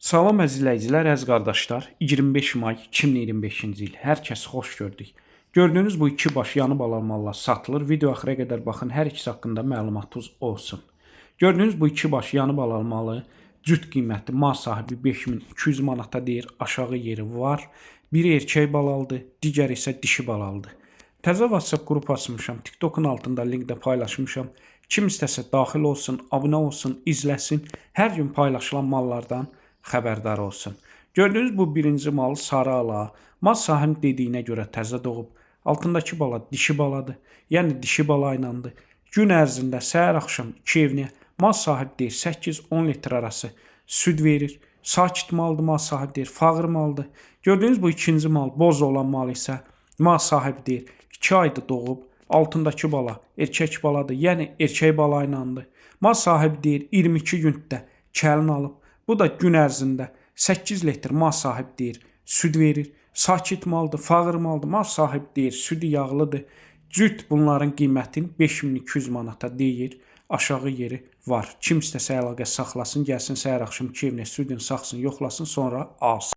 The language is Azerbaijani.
Salam əzizləyicilər, əziz qardaşlar. 25 may 2025-ci il. Hər kəsi xoş gördük. Gördüyünüz bu iki baş yanı balanmallar satılır. Video axıra qədər baxın, hər ikisi haqqında məlumatınız olsun. Gördüyünüz bu iki baş yanı balanmalı cüt qiyməti mal sahibi 5200 manata deyir. Aşağı yeri var. Biri erkək balalıdır, digəri isə dişi balalıdır. Təzə WhatsApp qrupu açmışam. TikTok'un altında linkdə paylaşmışam. Kim istəsə daxil olsun, abunə olsun, izləsin. Hər gün paylaşılan mallardan xəbərdar olsun. Gördüyünüz bu birinci mal sarı ala. Mal sahibinin dediyinə görə təzə doğub. Altındakı bala dişi baladır. Yəni dişi bala ilandır. Gün ərzində səhər axşam 2 evinə mal sahibi deyir 8-10 litr arası süd verir. Sakit maldır, mal sahibi deyir fağır maldır. Gördüyünüz bu ikinci mal boz olan mal isə mal sahibi deyir 2 ayda doğub. Altındakı bala erkək baladır. Yəni erkək bala ilandır. Mal sahibi deyir 22 gündə kəlin alıb. Bu da gün ərzində 8 litr mal sahibi deyir süd verir. Sakit maldır, fağır maldır. Mal sahibi deyir südü yağlıdır. Cüt bunların qiymətini 5200 manata deyir. Aşağı yeri var. Kim istəsə əlaqə saxlasın, gəlsin səhər axşam 2 evinə südün saxsın, yoxlasın, sonra alsın.